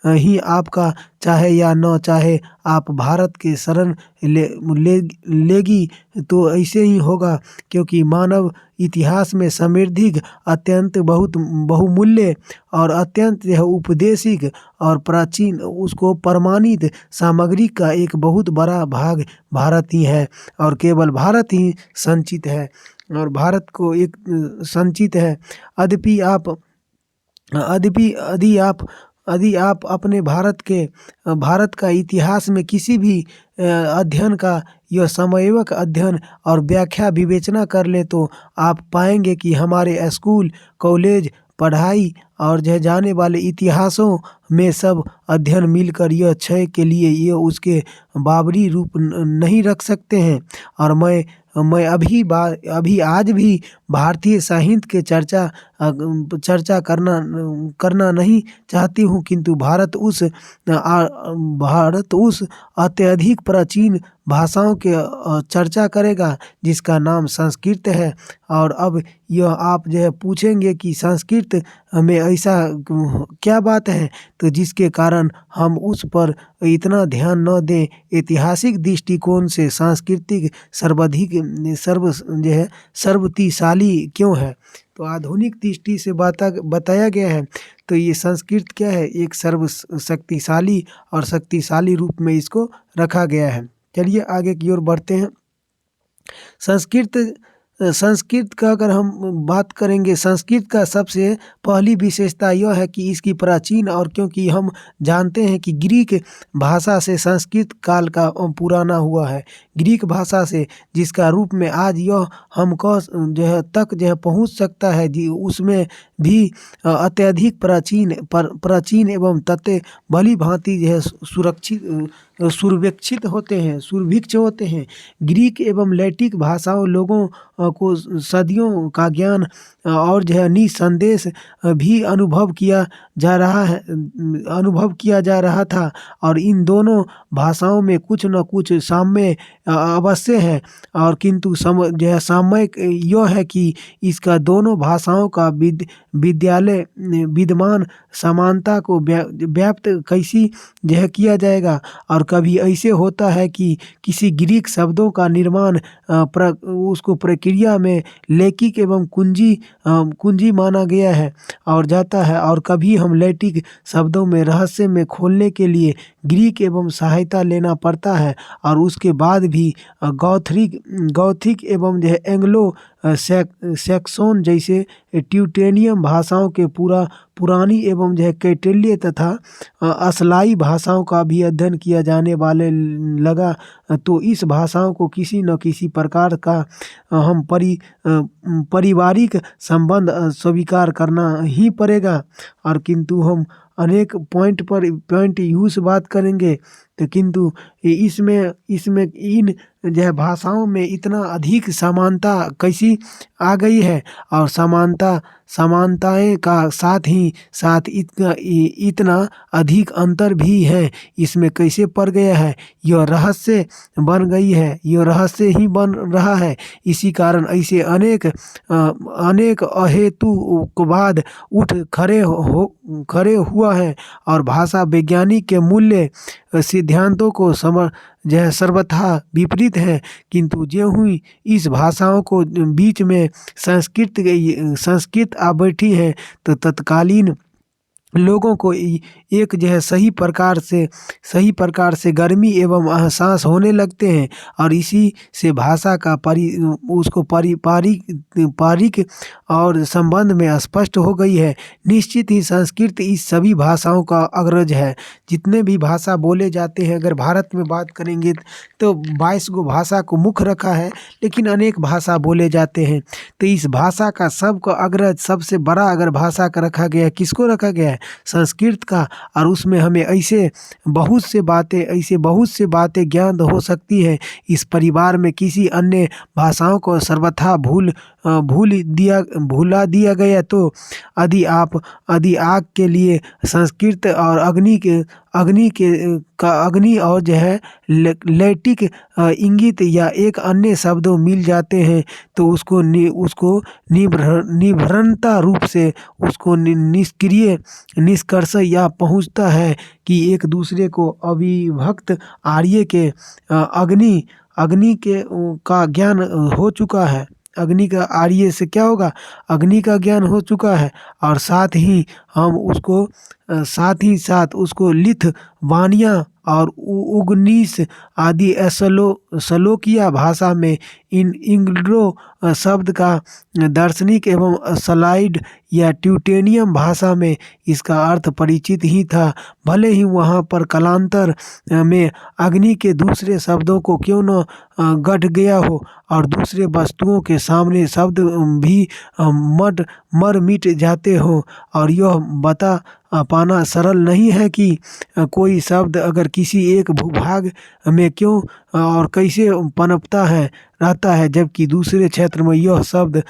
S1: ही आपका चाहे या न चाहे आप भारत के शरण लेगी तो ऐसे ही होगा, क्योंकि मानव इतिहास में समृद्ध, अत्यंत बहुत बहुमूल्य और अत्यंत यह उपदेशिक और प्राचीन उसको प्रमाणित सामग्री का एक बहुत बड़ा भाग भारत ही है, और केवल भारत ही संचित है, और भारत को एक संचित है। यदि आप अपने भारत का इतिहास में किसी भी अध्ययन का यह समयवक अध्ययन और व्याख्या विवेचना कर ले, तो आप पाएंगे कि हमारे स्कूल, कॉलेज, पढ़ाई और जो जाने वाले इतिहासों में सब अध्ययन मिलकर यह क्षय के लिए ये उसके बाबरी रूप नहीं रख सकते हैं। और मैं अभी आज भी भारतीय साहित्य के चर्चा करना नहीं चाहती हूँ, किंतु भारत उस अत्यधिक प्राचीन भाषाओं के चर्चा करेगा जिसका नाम संस्कृत है। और अब यह आप जो है पूछेंगे कि संस्कृत में ऐसा क्या बात है, तो जिसके कारण हम उस पर इतना ध्यान न दें। ऐतिहासिक दृष्टिकोण से सांस्कृतिक सर्वतिशाली क्यों है, तो आधुनिक दृष्टि से बताया गया है। तो ये संस्कृत क्या है, एक सर्वशक्तिशाली और शक्तिशाली रूप में इसको रखा गया है। चलिए आगे की ओर बढ़ते हैं। संस्कृत का अगर हम बात करेंगे, संस्कृत का सबसे पहली विशेषता यह है कि इसकी प्राचीन, और क्योंकि हम जानते हैं कि ग्रीक भाषा से संस्कृत काल का पुराना हुआ है, ग्रीक भाषा से, जिसका रूप में आज यह हमको जो है तक जो है पहुँच सकता है, उसमें भी अत्यधिक प्राचीन एवं तथ्य भली भांति जो है सुरभिक्षित होते हैं। ग्रीक एवं लैटिन भाषाओं लोगों को सदियों का ज्ञान और जो है निसंदेश भी अनुभव किया जा रहा था, और इन दोनों भाषाओं में कुछ न कुछ साम्य अवश्य है। और किंतु जो है साम्य यह है कि इसका दोनों भाषाओं का विद्यमान समानता को व्याप्त कैसी जो है किया जाएगा। और कभी ऐसे होता है कि किसी ग्रीक शब्दों का निर्माण उसको प्रक्रिया में लैकिक एवं कुंजी माना गया है और जाता है, और कभी हम लैटिन शब्दों में रहस्य में खोलने के लिए ग्रीक एवं सहायता लेना पड़ता है, और उसके बाद भी गौथिक एवं जो है एंग्लो सैक्सोन जैसे ट्यूटेनियम भाषाओं के पुरानी एवं जो है कैटेल्य तथा असलाई भाषाओं का भी अध्ययन किया जाने वाले लगा। तो इस भाषाओं को किसी न किसी प्रकार का हम पारिवारिक संबंध स्वीकार करना ही पड़ेगा। और किंतु हम अनेक पॉइंट यूज बात करेंगे, तो किंतु इसमें इन जो है भाषाओं में इतना अधिक समानता कैसी आ गई है, और समानताएं का साथ ही साथ इतना अधिक अंतर भी है, इसमें कैसे पड़ गया है, यह रहस्य बन गई है, यह रहस्य ही बन रहा है। इसी कारण ऐसे अनेक अहेतुवाद उठ खड़े हुआ है, और भाषा वैज्ञानिक के मूल्य सिद्धांतों को जो है सर्वथा विपरीत है। किंतु जो हुई इस भाषाओं को बीच में संस्कृत आ बैठी है, तो तत्कालीन लोगों को एक जो है सही प्रकार से गर्मी एवं एहसास होने लगते हैं और इसी से भाषा का उसको पारिक और संबंध में स्पष्ट हो गई है। निश्चित ही संस्कृत इस सभी भाषाओं का अग्रज है। जितने भी भाषा बोले जाते हैं, अगर भारत में बात करेंगे तो 22 गो भाषा को मुख्य रखा है, लेकिन अनेक भाषा बोले जाते हैं। तो इस भाषा का सबको अग्रज, सबसे बड़ा अगर भाषा का रखा गया है, किसको रखा गया है? संस्कृत का। और उसमें हमें ऐसे बहुत से बातें ज्ञान हो सकती है। इस परिवार में किसी अन्य भाषाओं को सर्वथा भुला दिया गया तो यदि आग के लिए संस्कृत और अग्नि और जो है लैटिक इंगित या एक अन्य शब्दों मिल जाते हैं तो उसको निभरता रूप से उसको निष्क्रिय निष्कर्ष या पहुंचता है कि एक दूसरे को अविभक्त आर्य के अग्नि के का ज्ञान हो चुका है। अग्नि का आर्य से क्या होगा? अग्नि का ज्ञान हो चुका है। और साथ ही साथ उसको लिथुआनिया और उगनीस आदि स्लोवाकिया भाषा में इन इंग्लो शब्द का दार्शनिक एवं स्लाइड या ट्यूटेनियम भाषा में इसका अर्थ परिचित ही था। भले ही वहाँ पर कालांतर में अग्नि के दूसरे शब्दों को क्यों न गढ़ गया हो और दूसरे वस्तुओं के सामने शब्द भी मर मिट जाते हो। और यह बता पाना सरल नहीं है कि कोई शब्द अगर किसी एक भूभाग में क्यों और कैसे पनपता है रहता है, जबकि दूसरे क्षेत्र में यह शब्द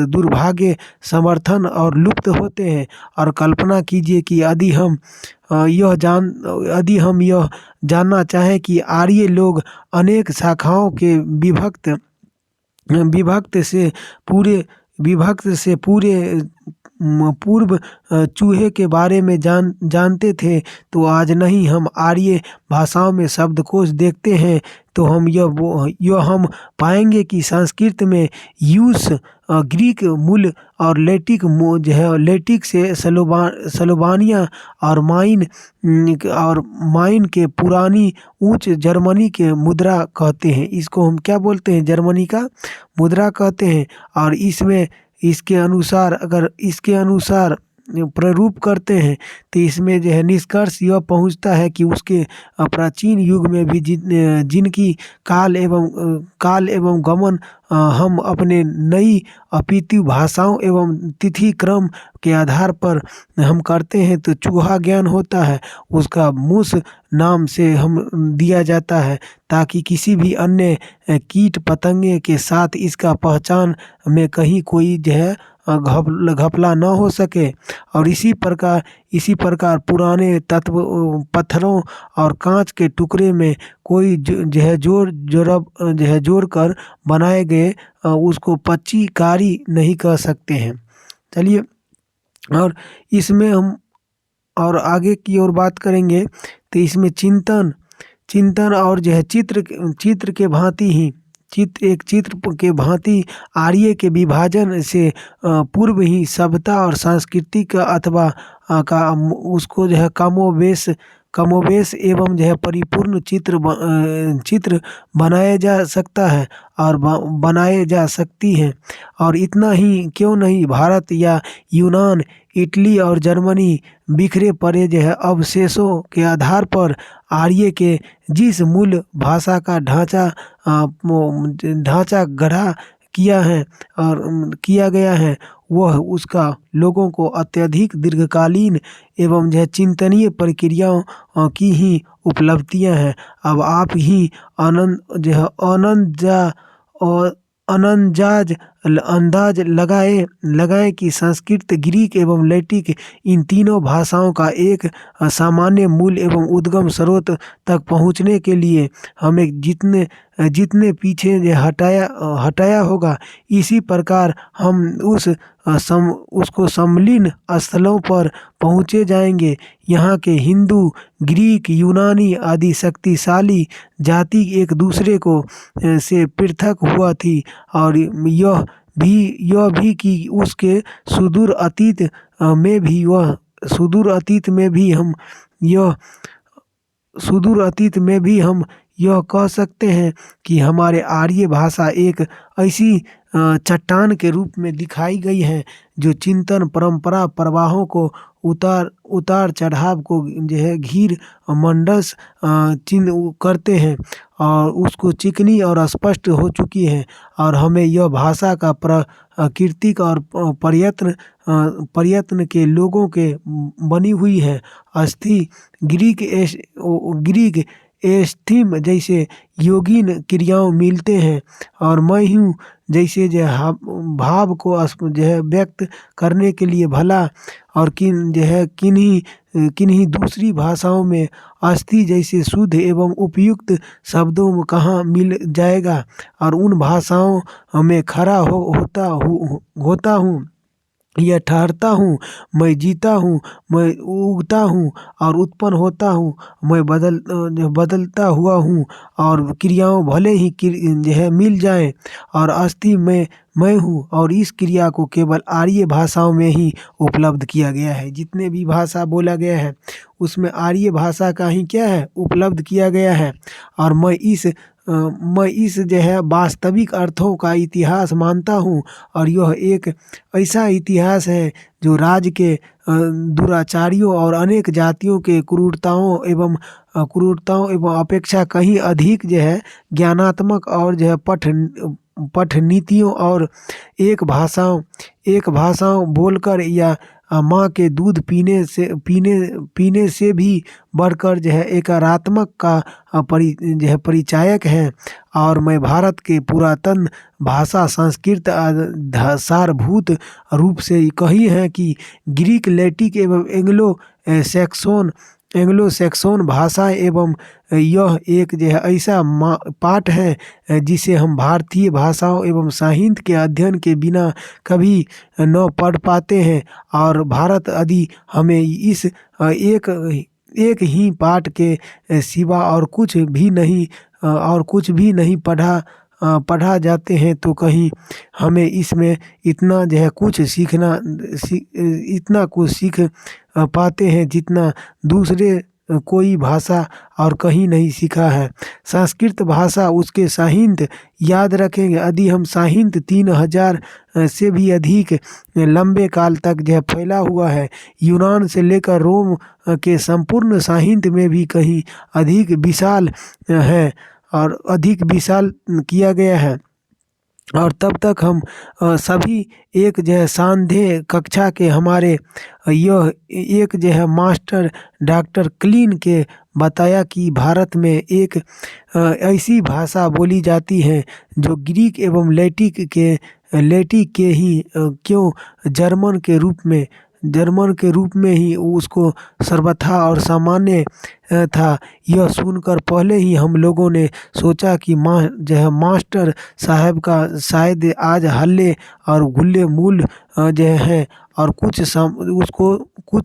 S1: दुर्भाग्य समर्थन और लुप्त होते हैं। और कल्पना कीजिए कि यदि हम यह जानना चाहें कि आर्य लोग अनेक शाखाओं के विभक्त से पूरे पूर्व चूहे के बारे में जानते थे, तो आज नहीं हम आर्य भाषाओं में शब्दकोश देखते हैं तो हम पाएंगे कि संस्कृत में यूस ग्रीक मूल और लेटिक से स्लोवानिया और माइन के पुरानी उच्च जर्मनी के मुद्रा कहते हैं। इसको हम क्या बोलते हैं? जर्मनी का मुद्रा कहते हैं। और इसके अनुसार प्रारूप करते हैं तो इसमें जो है निष्कर्ष यह पहुंचता है कि उसके प्राचीन युग में भी जिनकी काल एवं गमन हम अपने नई अपितु भाषाओं एवं तिथि क्रम के आधार पर हम करते हैं तो चूहा ज्ञान होता है, उसका मूस नाम से हम दिया जाता है ताकि किसी भी अन्य कीट पतंगे के साथ इसका पहचान में कहीं कोई जो है घपला न हो सके। और इसी प्रकार पुराने तत्व पत्थरों और कांच के टुकड़े में कोई जोड़ कर बनाए गए उसको पच्ची कारी नहीं कह सकते हैं। चलिए, और इसमें हम और आगे की ओर बात करेंगे तो इसमें चिंतन और जो है चित्र के भांति आर्य के विभाजन से पूर्व ही सभ्यता और संस्कृति का अथवा उसको जो है कमोवेश एवं जो है परिपूर्ण चित्र बनाया जा सकता है और बनाए जा सकती हैं। और इतना ही क्यों नहीं, भारत या यूनान, इटली और जर्मनी बिखरे पड़े जो है अवशेषों के आधार पर आर्य के जिस मूल भाषा का ढांचा गढ़ा किया गया है वह उसका लोगों को अत्यधिक दीर्घकालीन एवं जो है चिंतनीय प्रक्रियाओं की ही उपलब्धियां हैं। अब आप ही अंदाज लगाए कि संस्कृत, ग्रीक एवं लैटिक इन तीनों भाषाओं का एक सामान्य मूल एवं उद्गम स्रोत तक पहुंचने के लिए हमें जितने पीछे हटाया होगा, इसी प्रकार हम उसको समलीन स्थलों पर पहुँचे जाएंगे। यहाँ के हिंदू, ग्रीक, यूनानी आदि शक्तिशाली जाति एक दूसरे को से पृथक हुआ थी और यह यह भी कि उसके सुदूर अतीत में भी हम यह सुदूर अतीत में भी हम यह कह सकते हैं कि हमारे आर्य भाषा एक ऐसी चट्टान के रूप में दिखाई गई है जो चिंतन परंपरा प्रवाहों को उतार चढ़ाव को जो है घीर मंडस चिन्ह करते हैं और उसको चिकनी और स्पष्ट हो चुकी है और हमें यह भाषा का प्राकृतिक और प्रयत्न के लोगों के बनी हुई है। अस्थि ग्रीक एस्थीम जैसे योगीन क्रियाओं मिलते हैं और मैं हूँ जैसे भाव को जो है व्यक्त करने के लिए भला और किन्हीं दूसरी भाषाओं में अस्थि जैसे शुद्ध एवं उपयुक्त शब्दों में कहाँ मिल जाएगा और उन भाषाओं में खड़ा होता हूँ, यह ठहरता हूँ, मैं जीता हूँ, मैं उगता हूँ और उत्पन्न होता हूँ, मैं बदलता हुआ हूँ और क्रियाओं भले ही जो है मिल जाए और अस्थि मैं हूँ और इस क्रिया को केवल आर्य भाषाओं में ही उपलब्ध किया गया है। जितने भी भाषा बोला गया है उसमें आर्य भाषा का ही क्या है उपलब्ध किया गया है और मैं इस जो है वास्तविक अर्थों का इतिहास मानता हूँ और यह एक ऐसा इतिहास है जो राज्य के दुराचारियों और अनेक जातियों के क्रूरताओं एवं अपेक्षा कहीं अधिक जो है ज्ञानात्मक और जो है पठ नीतियों और एक भाषाओं बोलकर या माँ के दूध पीने से भी बढ़कर जो है एकात्मक का जो है परिचायक है और मैं भारत के पुरातन भाषा संस्कृत सारभूत रूप से कही है कि ग्रीक लैटिक एवं एंग्लो सैक्सोन भाषा एवं यह एक जो है ऐसा पाठ है जिसे हम भारतीय भाषाओं एवं साहित्य के अध्ययन के बिना कभी न पढ़ पाते हैं और भारत यदि हमें इस एक ही पाठ के सिवा और कुछ भी नहीं पढ़ा जाते हैं तो कहीं हमें इसमें इतना जो है इतना कुछ सीख पाते हैं जितना दूसरे कोई भाषा और कहीं नहीं सीखा है। संस्कृत भाषा उसके साहित्य याद रखेंगे यदि हम साहित्य 3000 से भी अधिक लंबे काल तक जो है फैला हुआ है। यूनान से लेकर रोम के संपूर्ण साहित्य में भी कहीं अधिक विशाल है और अधिक विशाल किया गया है और तब तक हम सभी एक जो है सांध्य कक्षा के हमारे यह एक जो है मास्टर डॉक्टर क्लीन के बताया कि भारत में एक ऐसी भाषा बोली जाती है जो ग्रीक एवं लैटिक के ही क्यों जर्मन के रूप में ही उसको सर्वथा और सामान्य था। यह सुनकर पहले ही हम लोगों ने सोचा कि मास्टर साहब का शायद आज हल्ले और गुल्ले मूल जो है और कुछ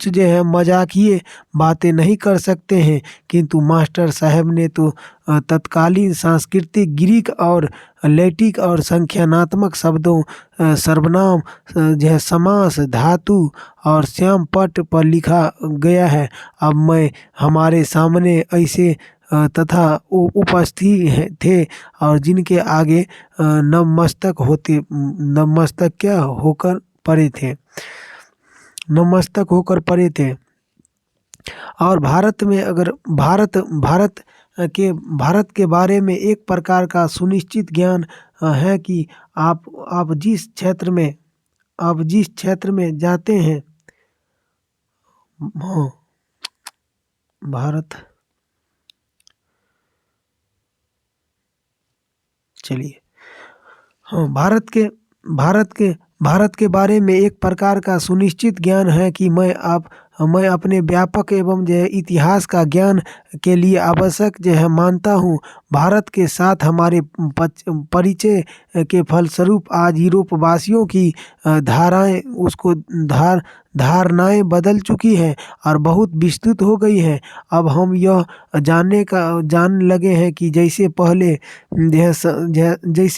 S1: जो है मजाकिये बातें नहीं कर सकते हैं किंतु मास्टर साहब ने तो तत्कालीन सांस्कृतिक ग्रीक और लैटिक और संख्यानात्मक शब्दों सर्वनाम जो है समास धातु और श्याम पट पर लिखा गया है। अब मैं हमारे सामने ऐसे तथा उपस्थित थे और जिनके आगे नतमस्तक होकर पड़े थे और भारत में अगर भारत के बारे में एक प्रकार का सुनिश्चित ज्ञान है कि आप जिस क्षेत्र में जाते हैं भारत के बारे में एक प्रकार का सुनिश्चित ज्ञान है कि मैं आप मैं अपने व्यापक एवं जो है इतिहास का ज्ञान के लिए आवश्यक जो है मानता हूँ। भारत के साथ हमारे परिचय के फलस्वरूप आज यूरोपवासियों की धाराएं उसको धारणाएं बदल चुकी हैं और बहुत विस्तृत हो गई हैं। अब हम यह जान लगे हैं कि जैसे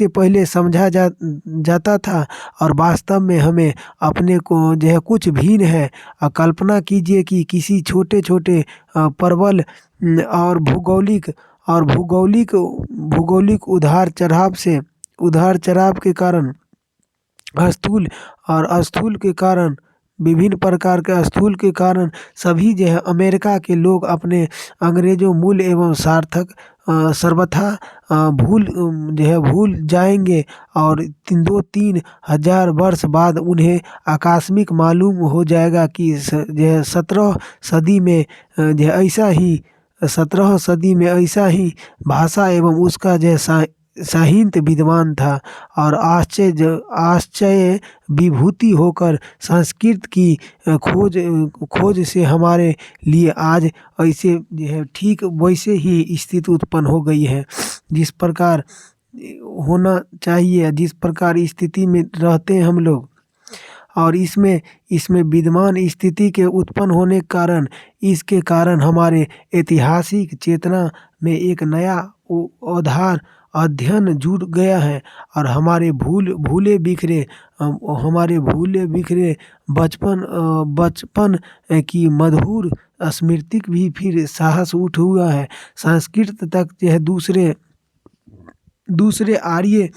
S1: पहले समझा जाता था और वास्तव में हमें अपने को जो है कुछ भिन्न है। कल्पना कीजिए कि किसी छोटे छोटे प्रबल और भूगोलिक उतार चढ़ाव के कारण स्थूल के कारण विभिन्न प्रकार के स्थूल के कारण सभी जो है अमेरिका के लोग अपने अंग्रेजों मूल एवं सार्थक सर्वथा भूल जाएंगे और 2-3 हज़ार वर्ष बाद उन्हें आकस्मिक मालूम हो जाएगा कि जो है 17 सदी में ऐसा ही भाषा एवं उसका जो है साहित्य विद्वान था और आश्चर्य विभूति होकर संस्कृत की खोज से हमारे लिए आज ऐसे जो है ठीक वैसे ही स्थिति उत्पन्न हो गई है जिस प्रकार होना चाहिए, जिस प्रकार स्थिति में रहते हैं हम लोग। और इसमें विद्यमान स्थिति के उत्पन्न होने के कारण इसके कारण हमारे ऐतिहासिक चेतना में एक नया उदार अध्ययन जुड़ गया है और हमारे भूले बिखरे बचपन की मधुर स्मृति भी फिर साहस उठ हुआ है। संस्कृत तक यह दूसरे आर्य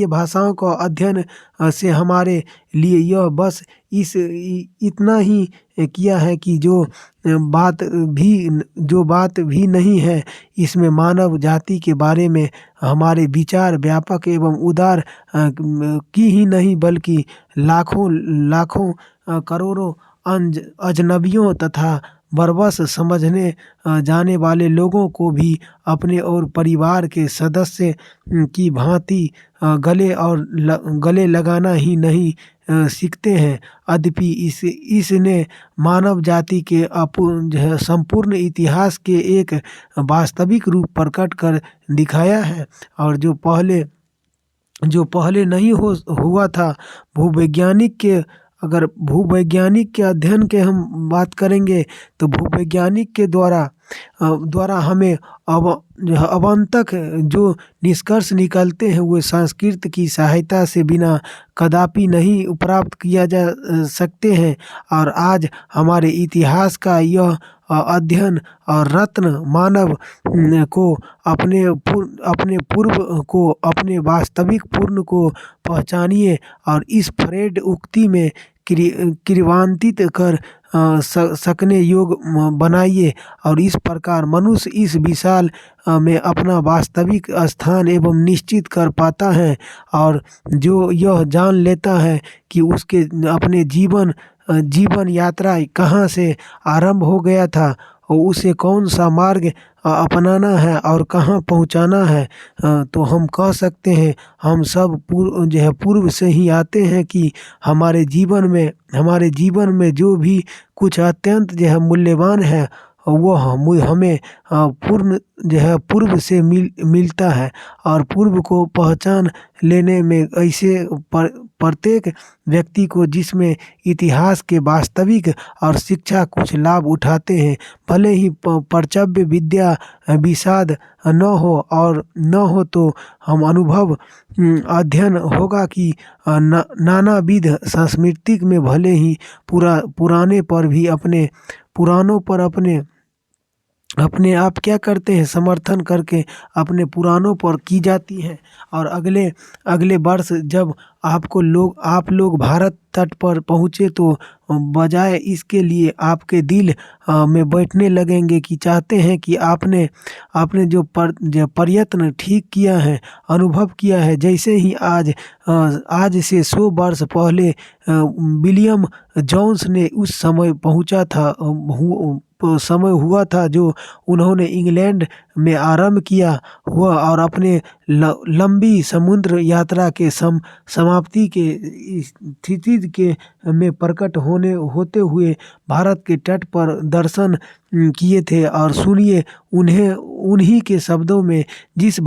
S1: भाषाओं का अध्ययन से हमारे लिए यह बस इतना ही किया है कि जो बात भी नहीं है इसमें मानव जाति के बारे में हमारे विचार व्यापक एवं उदार की ही नहीं बल्कि लाखों करोड़ों अजनबियों तथा बरबस समझने जाने वाले लोगों को भी अपने और परिवार के सदस्य की भांति गले लगाना ही नहीं सीखते हैं। यद्यपि इसने मानव जाति के संपूर्ण इतिहास के एक वास्तविक रूप प्रकट कर दिखाया है और जो पहले नहीं हुआ था। भूवैज्ञानिक के अध्ययन के हम बात करेंगे तो भूवैज्ञानिक के द्वारा हमें अब तक जो निष्कर्ष निकलते हैं वो संस्कृत की सहायता से बिना कदापि नहीं प्राप्त किया जा सकते हैं। और आज हमारे इतिहास का यह अध्ययन और रत्न मानव को अपने पूर्व को अपने वास्तविक पूर्ण को पहचानिए और इस फ्रेड उक्ति में क्रियान्वित कर सकने योग बनाइए और इस प्रकार मनुष्य इस विशाल में अपना वास्तविक स्थान एवं निश्चित कर पाता है और जो यह जान लेता है कि उसके अपने जीवन यात्रा कहाँ से आरंभ हो गया था और उसे कौन सा मार्ग अपनाना है और कहाँ पहुँचाना है। तो हम कह सकते हैं हम सब पूर्व से ही आते हैं कि हमारे जीवन में जो भी कुछ अत्यंत मूल्यवान है वो हमें पूर्व से मिलता है और पूर्व को पहचान लेने में ऐसे प्रत्येक व्यक्ति को जिसमें इतिहास के वास्तविक और शिक्षा कुछ लाभ उठाते हैं। भले ही पर्चव्य विद्या विषाद न हो तो हम अनुभव अध्ययन होगा कि नानाविध सांस्कृतिक में भले ही पुराने पर भी पुरानों पर अपने आप क्या करते हैं समर्थन करके अपने पुरानों पर की जाती है। और अगले वर्ष जब आप लोग भारत तट पर पहुँचे तो बजाय इसके लिए आपके दिल में बैठने लगेंगे कि चाहते हैं कि आपने जो प्रयत्न ठीक किया है अनुभव किया है। जैसे ही आज से 100 वर्ष पहले विलियम जोन्स ने उस समय समय हुआ था जो उन्होंने इंग्लैंड में आरंभ किया हुआ और अपने लंबी समुद्र यात्रा के समाप्ति के स्थिति के में प्रकट होते हुए भारत के तट पर दर्शन किए थे। और सुनिए उन्हें उन्हीं के शब्दों में, जिस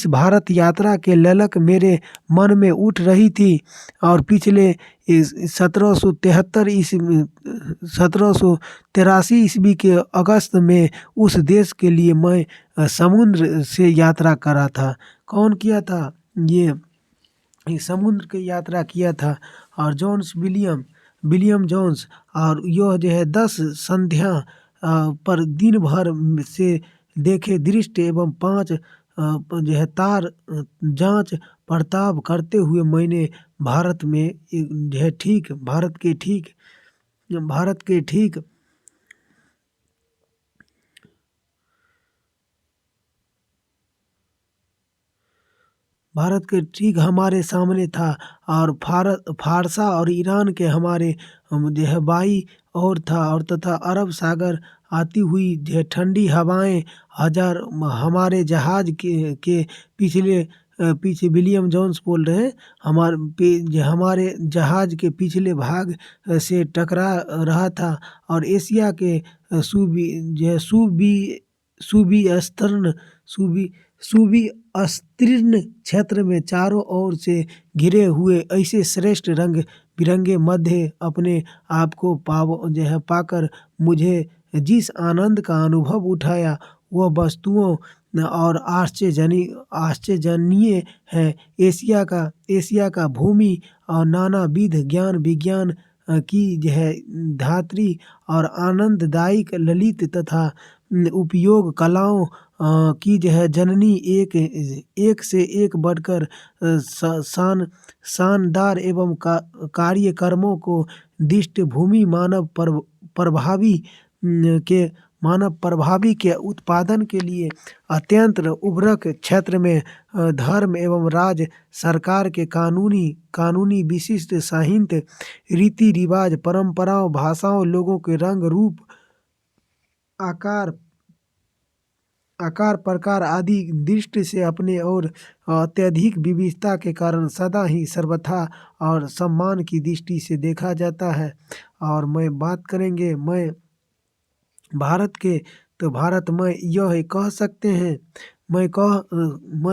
S1: भारत यात्रा के ललक मेरे मन में उठ रही थी और पिछले 1783 के अगस्त में उस देश के लिए मैं समुद्र से यात्रा करा था। कौन किया था? ये समुद्र की यात्रा किया था। और विलियम जोन्स, और यह जो है 10 संध्या पर दिन भर से देखे दृष्टि एवं 5 जो है तार जांच पड़ताल करते हुए मैंने भारत में जो है भारत के ठीक हमारे सामने था और फारसा और ईरान के हमारे जो है बाई और था, और तथा अरब सागर आती हुई जो है ठंडी हवाएं हमारे जहाज के पीछे विलियम जोन्स बोल रहे हैं, हमारे जहाज के पिछले भाग से टकरा रहा था। और एशिया के सुविस्तीर्ण क्षेत्र में चारों ओर से घिरे हुए ऐसे श्रेष्ठ रंग बिरंगे मध्य अपने आप को पाकर मुझे जिस आनंद का अनुभव उठाया वह वस्तुओं और आश्चर्यजनीय है। एशिया का भूमि और नानाविध ज्ञान विज्ञान की जो है धात्री और आनंददायक ललित तथा उपयोग कलाओं की जो है जननी एक से एक बढ़कर शानदार एवं कार्यक्रमों को दिष्ट भूमि मानव प्रभावी के उत्पादन के लिए अत्यंत उर्वरक क्षेत्र में धर्म एवं राज सरकार के कानूनी विशिष्ट साहित्य रीति रिवाज परंपराओं भाषाओं लोगों के रंग रूप आकार प्रकार आदि दृष्टि से अपने और अत्यधिक विविधता के कारण सदा ही सर्वथा और सम्मान की दृष्टि से देखा जाता है। और मैं बात करेंगे भारत के, तो भारत में यह कह सकते हैं मैं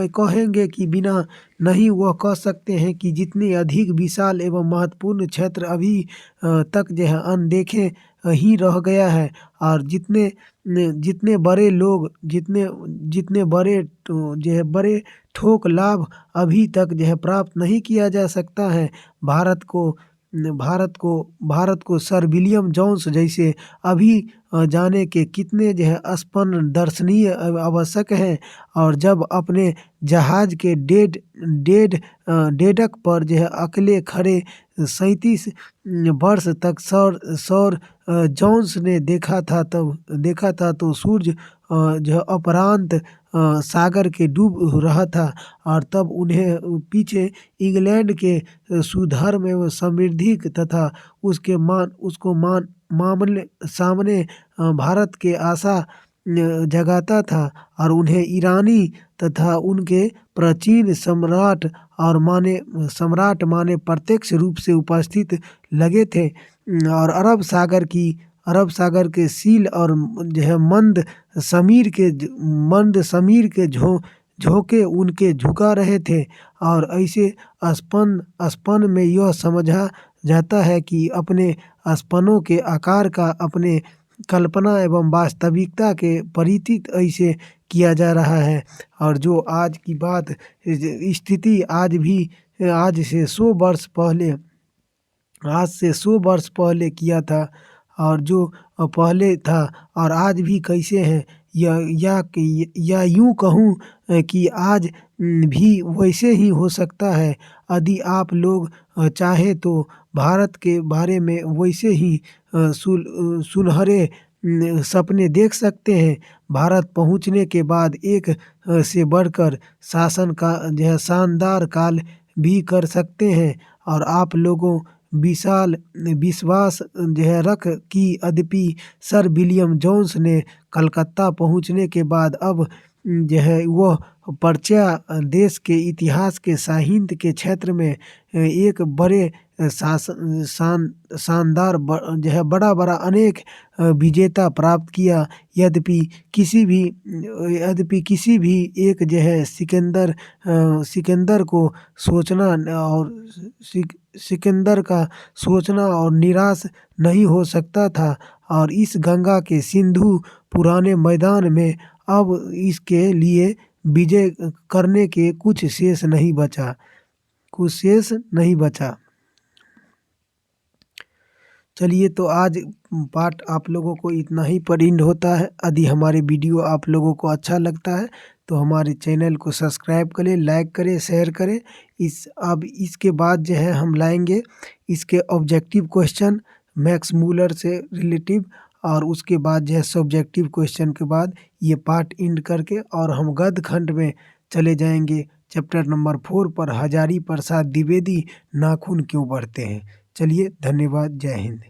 S1: कहेंगे कि बिना नहीं वह कह सकते हैं कि जितने अधिक विशाल एवं महत्वपूर्ण क्षेत्र अभी तक जो है अनदेखे ही रह गया है। और जितने बड़े लोग जितने बड़े जो है बड़े ठोक लाभ अभी तक जो है प्राप्त नहीं किया जा सकता है। भारत को सर विलियम जोन्स जैसे अभी जाने के कितने जो है स्पन्न दर्शनीय आवश्यक है। और जब अपने जहाज के डेडक पर जो है अकेले खड़े 37 वर्ष तक सर जोन्स ने देखा था तो सूरज जो है अपरांत सागर के डूब रहा था। और तब उन्हें पीछे इंग्लैंड के सुधर्म एवं समृद्धि तथा उसको मामले सामने भारत के आशा जगाता था। और उन्हें ईरानी तथा उनके प्राचीन सम्राट माने प्रत्यक्ष रूप से उपस्थित लगे थे। और अरब सागर के सील और जो है मंद समीर के झोंके उनके झुका रहे थे। और ऐसे स्पन में यह समझा जाता है कि अपने स्पनों के आकार का अपने कल्पना एवं वास्तविकता के परिचित ऐसे किया जा रहा है। और जो आज की बात स्थिति आज से 100 वर्ष पहले किया था और जो पहले था और आज भी कैसे हैं, या यूं कहूँ कि आज भी वैसे ही हो सकता है। यदि आप लोग चाहे तो भारत के बारे में वैसे ही सुनहरे सपने देख सकते हैं। भारत पहुंचने के बाद एक से बढ़कर शासन का जो है शानदार काल भी कर सकते हैं। और आप लोगों विशाल विश्वास जो है रख कि यद्यपि सर विलियम जोन्स ने कलकत्ता पहुंचने के बाद अब जो है वह पर्चा देश के इतिहास के साहित्य के क्षेत्र में एक बड़े शानदार जो है बड़ा अनेक विजेता प्राप्त किया। यद्यपि किसी भी एक जो है सिकंदर को सोचना और सिकंदर का सोचना और निराश नहीं हो सकता था, और इस गंगा के सिंधु पुराने मैदान में अब इसके लिए विजय करने के कुछ शेष नहीं बचा। चलिए, तो आज पाठ आप लोगों को इतना ही परिंड होता है। यदि हमारे वीडियो आप लोगों को अच्छा लगता है तो हमारे चैनल को सब्सक्राइब करें, लाइक करें, शेयर करें। अब इसके बाद जो है हम लाएंगे इसके ऑब्जेक्टिव क्वेश्चन मैक्स मूलर से रिलेटिव, और उसके बाद जो है सब्जेक्टिव क्वेश्चन के बाद ये पार्ट एंड करके और हम गद्य खंड में चले जाएंगे चैप्टर नंबर 4 पर, हजारी प्रसाद द्विवेदी नाखून क्यों बढ़ते हैं। चलिए, धन्यवाद, जय हिंद।